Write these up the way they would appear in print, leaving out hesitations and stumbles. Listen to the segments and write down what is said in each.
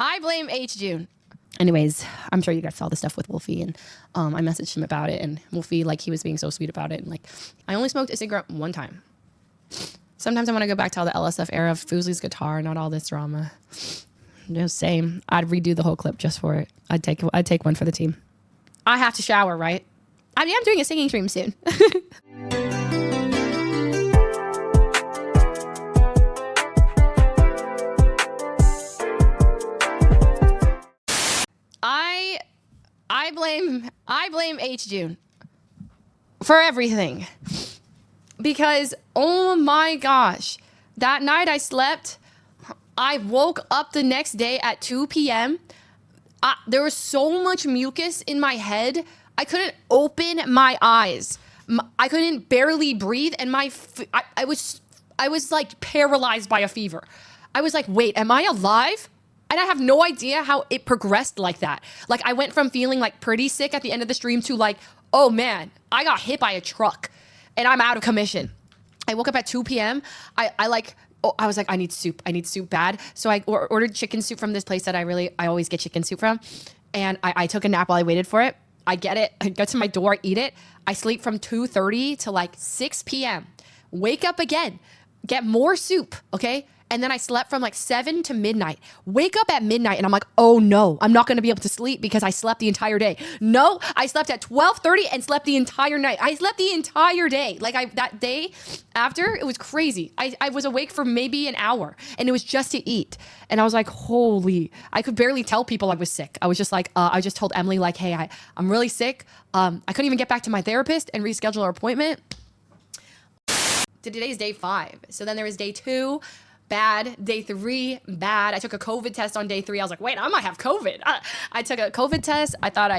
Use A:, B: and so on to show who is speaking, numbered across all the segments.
A: I blame hJune. Anyways, I'm sure you guys saw the stuff with Wolfie, and I messaged him about it, and Wolfie, like, he was being so sweet about it, and like, I only smoked a cigarette one time. Sometimes I want to go back to all the LSF era of Fuslie's guitar, not all this drama. Just same. I'd redo the whole clip just for it. I'd take one for the team. I have to shower, right? I mean, I'm doing a singing stream soon. I blame hJune for everything, because oh my gosh, that night I slept. I woke up the next day at 2 p.m. There was so much mucus in my head. I couldn't open my eyes. I couldn't barely breathe, and I was like paralyzed by a fever. I was like, wait, am I alive? And I have no idea how it progressed like that. Like, I went from feeling like pretty sick at the end of the stream to like, oh man, I got hit by a truck and I'm out of commission. I woke up at 2 p.m. I was like, I need soup bad. So I ordered chicken soup from this place that I always get chicken soup from. And I took a nap while I waited for it. I get it, I go to my door, I eat it. I sleep from 2:30 to like 6 p.m. Wake up again, get more soup, okay? And then I slept from like 7 to midnight. Wake up at midnight and I'm like, oh no, I'm not gonna be able to sleep because I slept the entire day. No, I slept at 12:30 and slept the entire night. I slept the entire day. Like that day after, it was crazy. I was awake for maybe an hour and it was just to eat. And I was like, holy, I could barely tell people I was sick. I was just like, I just told Emily like, hey, I'm really sick. I couldn't even get back to my therapist and reschedule our appointment. Today's day 5. So then there was day 2. Bad. Day 3, bad. I took a COVID test on day 3. I was like, wait, I might have COVID. I took a COVID test. I thought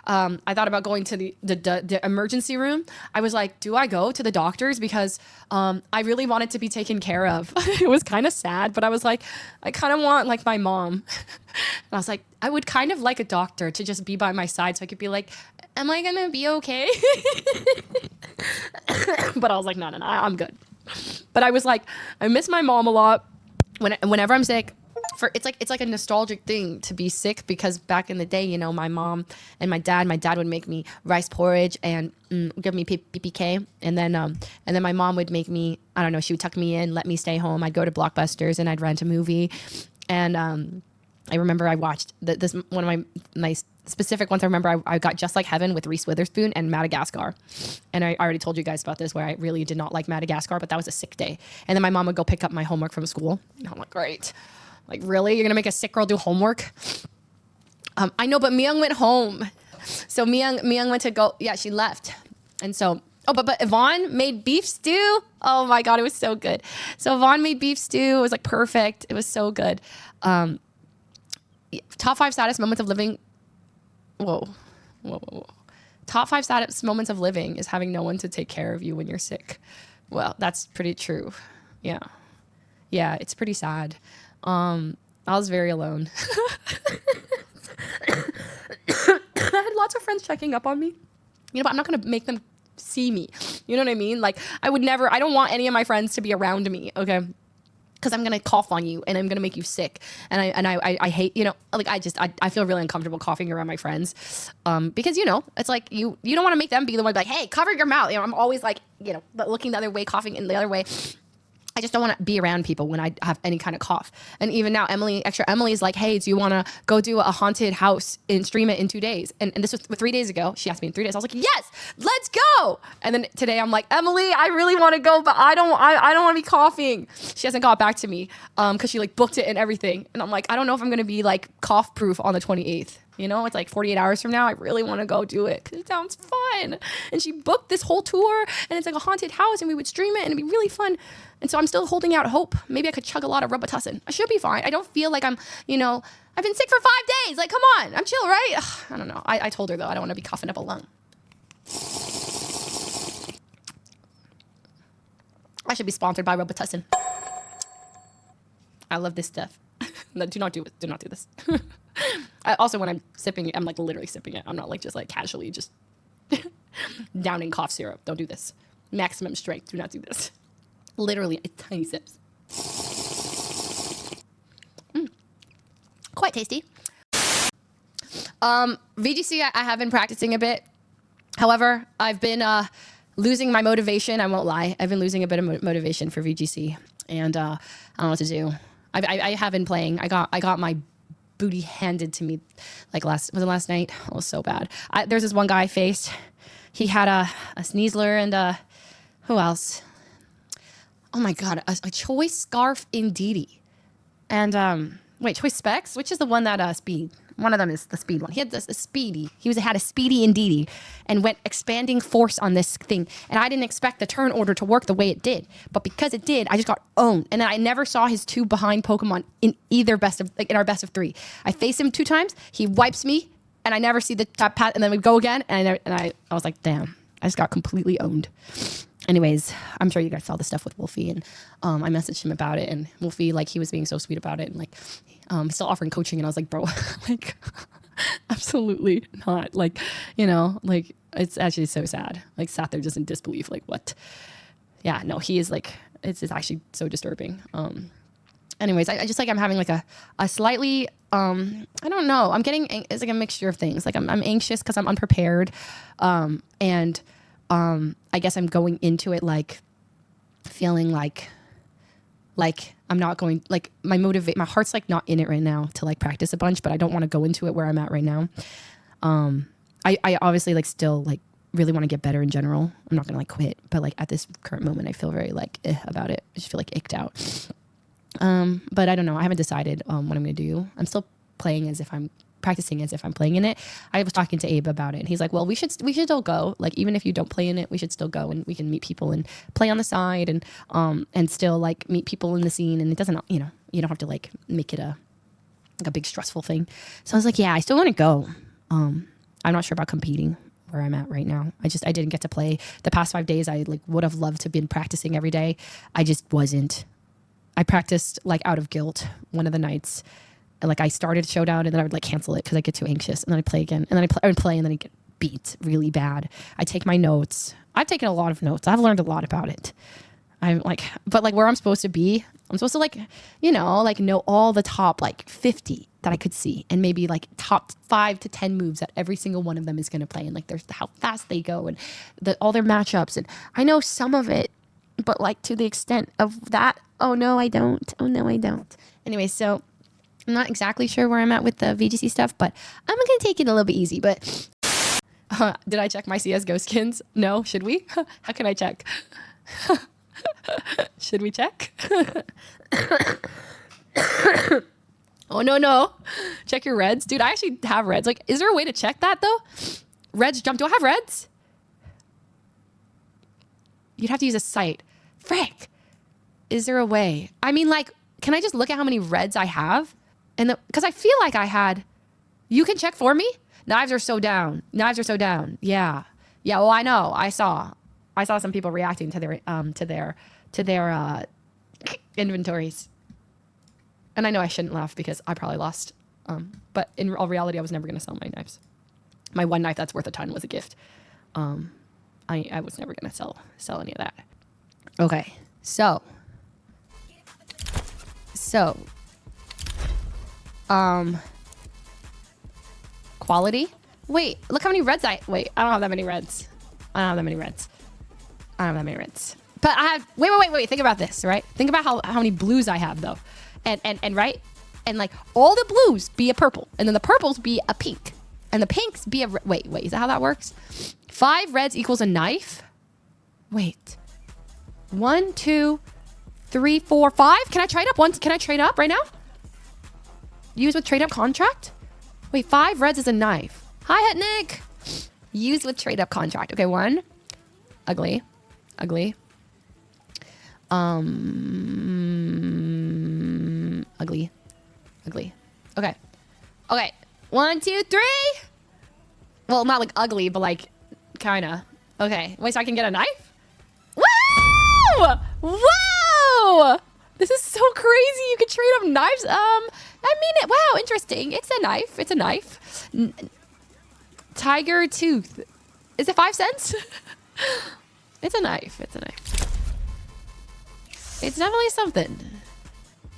A: about going to the emergency room. I was like, do I go to the doctors? Because I really wanted to be taken care of. It was kind of sad, but I was like, I kind of want like my mom. And I was like, I would kind of like a doctor to just be by my side so I could be like, am I going to be okay? But I was like, no, I'm good. But I was like, I miss my mom a lot. Whenever I'm sick, it's like a nostalgic thing to be sick, because back in the day, you know, my mom and my dad would make me rice porridge and give me PPK, and then my mom would make me, I don't know, she would tuck me in, let me stay home. I'd go to Blockbusters and I'd rent a movie, and I remember I watched this one of my specific ones. I remember I got Just Like Heaven with Reese Witherspoon and Madagascar. And I already told you guys about this, where I really did not like Madagascar, but that was a sick day. And then my mom would go pick up my homework from school. And I'm like, great. Like, really? You're going to make a sick girl do homework? I know, but Myung went home. So Myung went to go. Yeah, she left. And so, but Yvonne made beef stew. Oh my God, it was so good. So Yvonne made beef stew. It was like perfect. It was so good. Top 5 saddest moments of living. Whoa. Top 5 saddest moments of living is having no one to take care of you when you're sick. Well, that's pretty true. Yeah, it's pretty sad. I was very alone. I had lots of friends checking up on me, you know, but I'm not gonna make them see me. You know what I mean? Like, I don't want any of my friends to be around me, okay? Because I'm gonna cough on you and I'm gonna make you sick, and I hate, you know, like I feel really uncomfortable coughing around my friends, because, you know, it's like you don't want to make them be the one like, hey, cover your mouth. You know, I'm always like, you know, looking the other way, coughing in the other way. I just don't want to be around people when I have any kind of cough. And even now, extra Emily's like, hey, do you want to go do a haunted house and stream it in 2 days? And this was 3 days ago. She asked me in 3 days. I was like, yes, let's go. And then today I'm like, Emily, I really want to go, but I don't want to be coughing. She hasn't got back to me because she like booked it and everything. And I'm like, I don't know if I'm going to be like cough proof on the 28th. You know, it's like 48 hours from now. I really want to go do it because it sounds fun. And she booked this whole tour, and it's like a haunted house, and we would stream it, and it'd be really fun. And so I'm still holding out hope. Maybe I could chug a lot of Robitussin. I should be fine. I don't feel like I'm, you know, I've been sick for 5 days. Like, come on, I'm chill, right? Ugh, I don't know. I told her, though, I don't want to be coughing up a lung. I should be sponsored by Robitussin. I love this stuff. No, do not do it. Do not do this. Also, when I'm sipping it, I'm like literally sipping it. I'm not like just like casually just downing cough syrup. Don't do this. Maximum strength. Do not do this. Literally, tiny sips. Quite tasty. VGC, I have been practicing a bit. However, I've been losing my motivation. I won't lie. I've been losing a bit of motivation for VGC, and I don't know what to do. I have been playing. I got my booty handed to me like last night. It was so bad. There's this one guy I faced. He had a Sneasler and who else? Oh my god, a choice scarf Indeedee. And wait, choice specs? Which is the one that speed? One of them is the speed one. He had a speedy. Had a speedy Indeedee and went expanding force on this thing. And I didn't expect the turn order to work the way it did. But because it did, I just got owned. And then I never saw his 2 behind Pokemon in either in our best of 3. I faced him 2 times. He wipes me, and I never see the top pat. And then we go again, and I was like, damn, I just got completely owned. Anyways, I'm sure you guys saw the stuff with Wolfie, and I messaged him about it, and Wolfie, like, he was being so sweet about it, and like, still offering coaching, and I was like, bro, like, absolutely not, like, you know, like, it's actually so sad, like, sat there just in disbelief, like, what? Yeah, no, he is like, it's actually so disturbing. Anyways, I just like, I'm having like a slightly, I don't know, I'm getting, it's like a mixture of things, like, I'm anxious because I'm unprepared, and I guess I'm going into it like feeling like I'm not going, like my heart's like not in it right now to like practice a bunch, but I don't want to go into it where I'm at right now. I obviously like still like really want to get better in general. I'm not gonna like quit, but like at this current moment I feel very like about it. I just feel like icked out. But I don't know. I haven't decided what I'm gonna do. I'm still practicing as if I'm playing in it. I was talking to Abe about it, and he's like, well, we should still go. Like, even if you don't play in it, we should still go, and we can meet people and play on the side, and still like meet people in the scene. And it doesn't, you know, you don't have to like make it a big stressful thing. So I was like, yeah, I still want to go. I'm not sure about competing where I'm at right now. I didn't get to play the past 5 days. I like would have loved to have been practicing every day. I just wasn't. I practiced like out of guilt one of the nights. Like, I started Showdown, and then I would like cancel it because I get too anxious, and then I play again, and then I would play, and then I get beat really bad. I take my notes. I've taken a lot of notes. I've learned a lot about it. I'm like, but like where I'm supposed to be, I'm supposed to like, you know, like know all the top like 50 that I could see, and maybe like top 5 to 10 moves that every single one of them is going to play, and like there's how fast they go, and all their matchups, and I know some of it, but like to the extent of that, oh no, I don't. Anyway, so I'm not exactly sure where I'm at with the VGC stuff, but I'm going to take it a little bit easy. But did I check my CSGO skins? No. Should we? How can I check? Should we check? Oh, no. Check your reds. Dude, I actually have reds. Like, is there a way to check that, though? Reds jump. Do I have reds? You'd have to use a site. Frick. Is there a way? I mean, like, can I just look at how many reds I have? And because I feel like I had, you can check for me. Knives are so down. Yeah. Well, I know. I saw some people reacting to their inventories, and I know I shouldn't laugh because I probably lost. But in all reality, I was never going to sell my knives. My one knife that's worth a ton was a gift. I was never going to sell any of that. Okay, so. Quality. Wait, look how many reds I don't have that many reds. But I have, wait. Think about this, right? Think about how many blues I have, though. And right? And like all the blues be a purple, and then the purples be a pink, and the pinks be a, wait, is that how that works? 5 reds equals a knife? Wait. 1, 2, 3, 4, 5? Can I trade up once? Can I trade up right now? Use with trade up contract? Wait, 5 reds is a knife. Hi, Het Nick. Use with trade up contract. Okay, 1. Ugly. Ugly. Okay. 1, 2, 3. Well, not like ugly, but like kinda. Okay. Wait, so I can get a knife? Woo! Whoa! This is so crazy. You can trade up knives. Wow, interesting. It's a knife. Tiger tooth. Is it 5 cents? It's a knife. It's definitely something.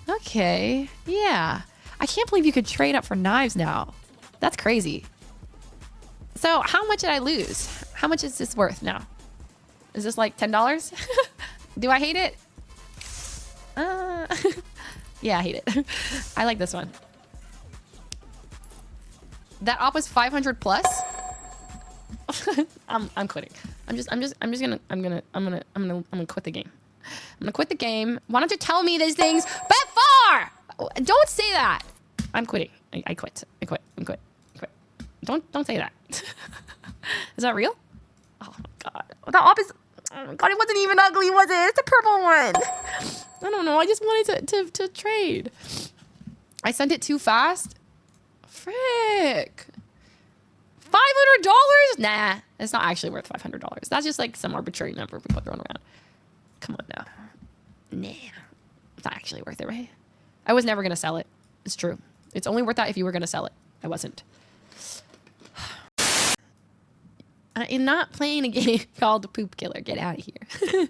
A: Okay. Yeah.
B: I can't believe you could trade up for knives now. That's crazy. So how much did I lose? How much is this worth now? Is this like $10? Do I hate it? Yeah, I hate it. I like this one. That op was 500 plus. I'm quitting. I'm gonna quit the game. I'm gonna quit the game. Why don't you tell me these things before? Don't say that. I'm quitting. I quit. I quit. I'm quit. Quit. Don't say that. Is that real? Oh my god. The op is. Oh my god, it wasn't even ugly, was it? It's the purple one. I don't know. I just wanted to trade. I sent it too fast. Frick. $500? Nah, it's not actually worth $500. That's just like some arbitrary number people throwing around. Come on now. Nah, it's not actually worth it, right? I was never gonna sell it. It's true. It's only worth that if you were gonna sell it. I wasn't. I am not playing a game called the Poop Killer. Get out of here.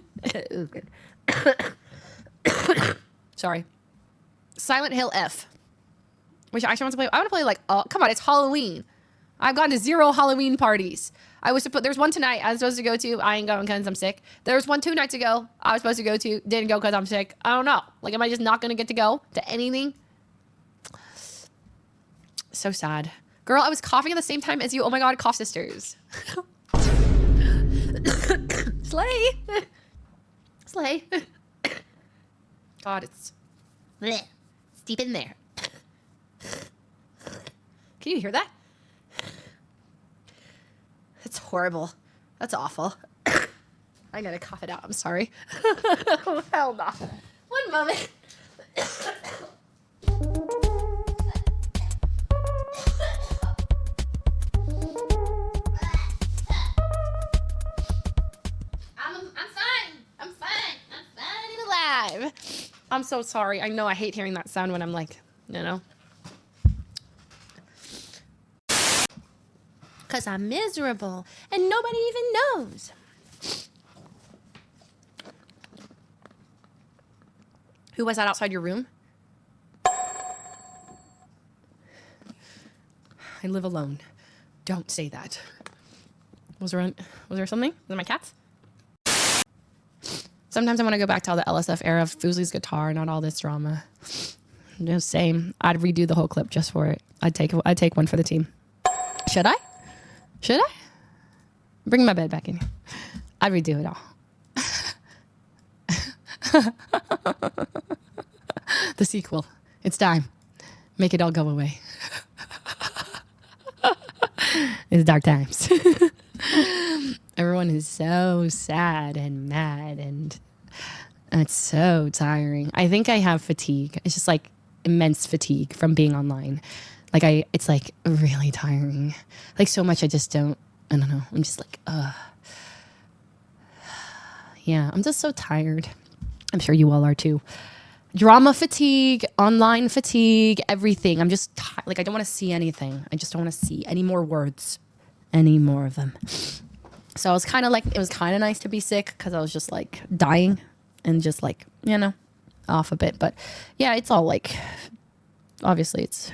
B: Sorry. Silent Hill F. Which I actually want to play. I want to play like, oh, come on, it's Halloween. I've gone to 0 Halloween parties. There's one tonight I was supposed to go to. I ain't going because I'm sick. There was one 2 nights ago I was supposed to go to. Didn't go because I'm sick. I don't know. Like, am I just not going to get to go to anything? So sad. Girl, I was coughing at the same time as you. Oh my god, cough sisters. Slay. Slay. God, it's bleh. It's deep in there. Can you hear that? It's horrible. That's awful. I gotta cough it out. I'm sorry. Oh, hell no. One moment. I'm so sorry. I know I hate hearing that sound when I'm like, you know. Because I'm miserable and nobody even knows. Who was that outside your room? I live alone. Don't say that. Was there something? Was it my cats? Sometimes I want to go back to all the LSF era of Fuslie's guitar, not all this drama. No, same. I'd redo the whole clip just for it. I'd take one for the team. Should I? Should I? Bring my bed back in here. I'd redo it all. The sequel. It's time. Make it all go away. It's dark times. Everyone is so sad and mad, and it's so tiring. I think I have fatigue. It's just like immense fatigue from being online. Like it's like really tiring. Like so much I don't know. I'm just like, yeah, I'm just so tired. I'm sure you all are too. Drama fatigue, online fatigue, everything. I'm just like, I don't want to see anything. I just don't want to see any more words, any more of them. So I was kind of like, it was kind of nice to be sick because I was just like dying and just like, you know, off a bit. But yeah, it's all like, obviously it's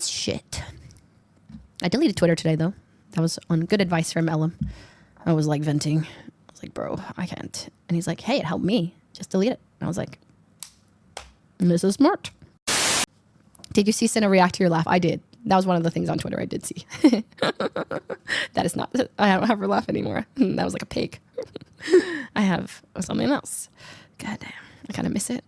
B: shit. I deleted Twitter today though. That was on good advice from Ellum. I was like venting. I was like, bro, I can't. And he's like, hey, it helped me. Just delete it. And I was like, this is smart. Did you see Cinna react to your laugh? I did. That was one of the things on Twitter I did see. That is not, I don't have her laugh anymore. That was like a pig. I have something else. God damn. I kind of miss it.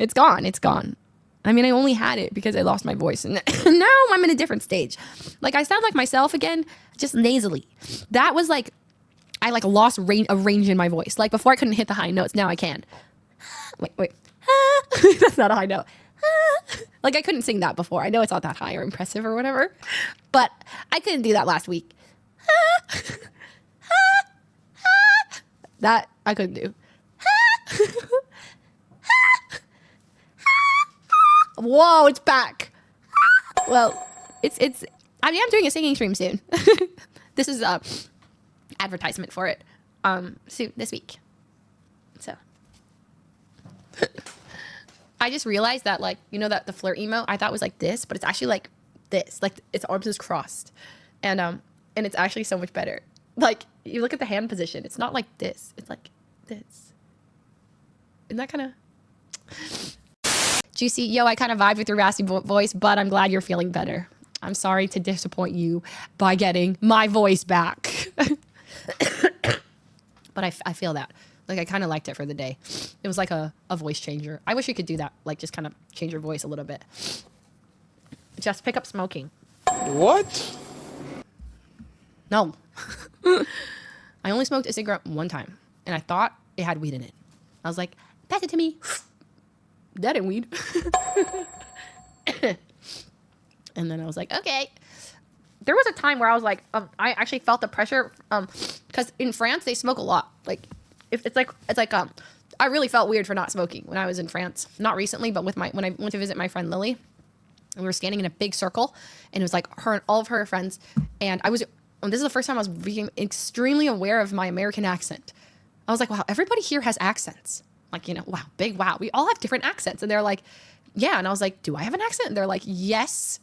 B: It's gone. It's gone. I mean, I only had it because I lost my voice. And now I'm in a different stage. Like, I sound like myself again, just nasally. That was like, I like lost a range in my voice. Like, before I couldn't hit the high notes. Now I can. Wait. That's not a high note. Like, I couldn't sing that before. I know it's not that high or impressive or whatever. But I couldn't do that last week. That I couldn't do. Whoa, it's back. Well, it's. I mean, I'm doing a singing stream soon. This is a advertisement for it. Soon this week. So, I just realized that, like, you know, that the flirt emo I thought was like this, but it's actually like this. Like, its arms is crossed. And it's actually so much better. Like, you look at the hand position. It's not like this. It's like this. Isn't that kind of... Juicy, yo, I kind of vibed with your raspy voice, but I'm glad you're feeling better. I'm sorry to disappoint you by getting my voice back. But I feel that. Like, I kind of liked it for the day. It was like a voice changer. I wish you could do that. Like, just kind of change your voice a little bit. Just pick up smoking.
C: What?
B: No. I only smoked a cigarette one time, and I thought it had weed in it. I was like, pass it to me. That ain't weed. And then I was like, okay. There was a time where I was like, I actually felt the pressure, because in France they smoke a lot. Like, it's like I really felt weird for not smoking when I was in France. Not recently, but when I went to visit my friend Lily, and we were standing in a big circle, and it was like her and all of her friends, and this is the first time I was being extremely aware of my American accent. I was like, wow, everybody here has accents. Like, you know, wow, big wow. We all have different accents. And they're like, yeah. And I was like, do I have an accent? And they're like, yes.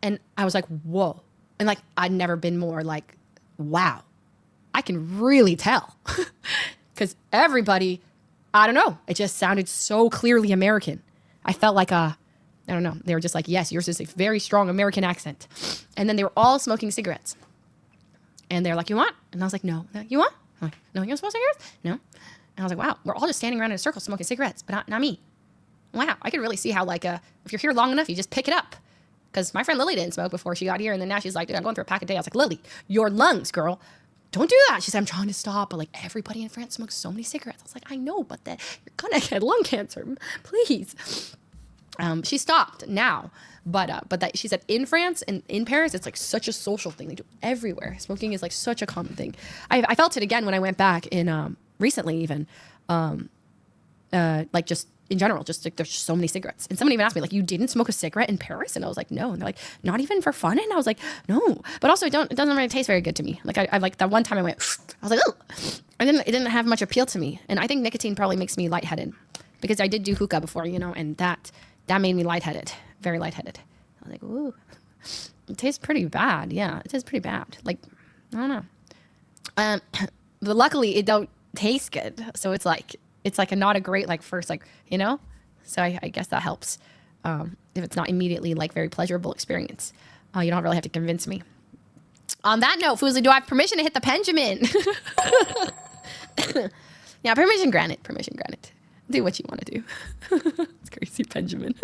B: And I was like, whoa. And like, I'd never been more like, wow, I can really tell. Because everybody, I don't know, it just sounded so clearly American. I felt like I don't know. They were just like, yes, yours is a very strong American accent. And then they were all smoking cigarettes. And they're like, you want? And I was like, no. You want? I'm like, no, you don't smoke cigarettes? No. And I was like, wow, we're all just standing around in a circle smoking cigarettes, but not me. Wow, I could really see how, like, if you're here long enough, you just pick it up. Because my friend Lily didn't smoke before she got here, and then now she's like, dude, I'm going through a pack a day. I was like, Lily, your lungs, girl. Don't do that. She said, I'm trying to stop, but, like, everybody in France smokes so many cigarettes. I was like, I know, but you're going to get lung cancer. Please. She stopped now. But that she said in France and in Paris, it's like such a social thing. They do it everywhere. Smoking is like such a common thing. I felt it again when I went back in recently even, like just in general, just like there's so many cigarettes. And someone even asked me, like, you didn't smoke a cigarette in Paris? And I was like, no. And they're like, not even for fun? And I was like, no. But also it doesn't really taste very good to me. Like I like that one time I went, I was like, oh. It didn't have much appeal to me. And I think nicotine probably makes me lightheaded because I did do hookah before, you know, and that made me lightheaded, very lightheaded. I was like, ooh, it tastes pretty bad. Yeah, it tastes pretty bad. Like, I don't know. But luckily it don't taste good. So it's like not a great, like, first, like, you know? So I guess that helps. If it's not immediately, like, very pleasurable experience. You don't really have to convince me. On that note, Fuslie, do I have permission to hit the Benjamin? Yeah, permission granted. Do what you want to do. It's crazy, Benjamin.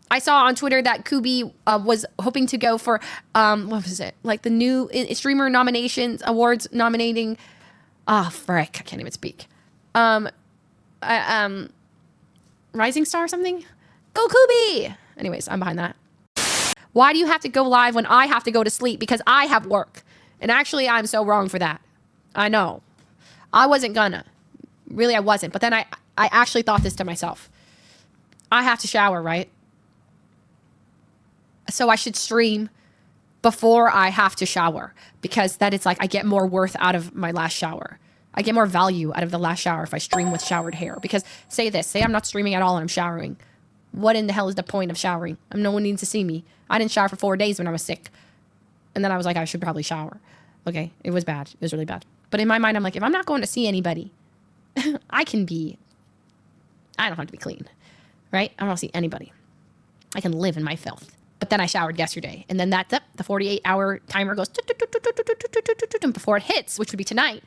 B: I saw on Twitter that Kooby was hoping to go for, what was it? Like the new streamer nominations, awards nominating. Frick, I can't even speak. Rising Star or something? Go Kooby! Anyways, I'm behind that. Why do you have to go live when I have to go to sleep? Because I have work. And actually, I'm so wrong for that. I know. I wasn't gonna. Really, I wasn't. But then I actually thought this to myself. I have to shower, right? So I should stream before I have to shower. Because that it's like I get more worth out of my last shower. I get more value out of the last shower if I stream with showered hair. Because say I'm not streaming at all and I'm showering. What in the hell is the point of showering? No one needs to see me. I didn't shower for 4 days when I was sick. And then I was like, I should probably shower. Okay, it was bad. It was really bad. But in my mind, I'm like, if I'm not going to see anybody, I don't have to be clean, right? I don't want to see anybody. I can live in my filth. But then I showered yesterday. And then the 48-hour timer goes before it hits, which would be tonight.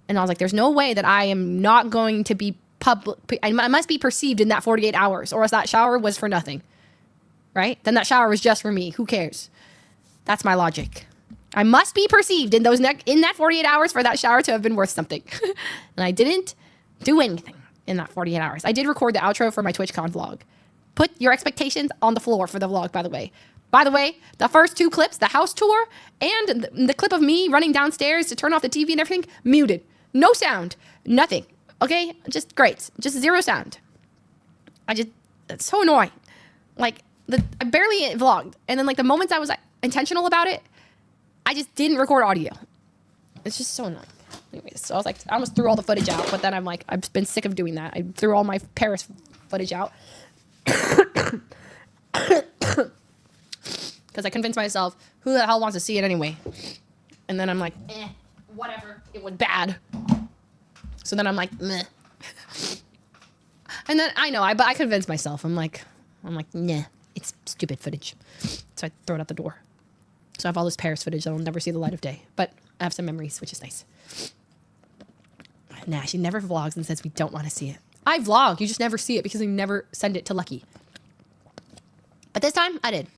B: And I was like, there's no way that I am not going to be public. I must be perceived in that 48 hours, or else that shower was for nothing, right? Then that shower was just for me. Who cares? That's my logic. I must be perceived in that 48 hours for that shower to have been worth something. And I didn't do anything in that 48 hours. I did record the outro for my TwitchCon vlog. Put your expectations on the floor for the vlog, by the way. By the way, the first 2 clips, the house tour and the clip of me running downstairs to turn off the TV and everything, muted. No sound. Nothing. Okay? Just great. Just 0 sound. It's so annoying. Like, I barely vlogged. And then, like, the moments I was intentional about it, I just didn't record audio. It's just so annoying. Anyways, so I was like, I almost threw all the footage out, but then I'm like, I've been sick of doing that. I threw all my Paris footage out. Because I convinced myself, who the hell wants to see it anyway? And then I'm like, whatever. It was bad. So then I'm like, meh. And then I know, but I convinced myself. I'm like, nah, it's stupid footage. So I throw it out the door. So I have all this Paris footage that will never see the light of day. But I have some memories, which is nice. Nah, she never vlogs and says we don't want to see it. I vlog, you just never see it because I never send it to Lucky. But this time, I did.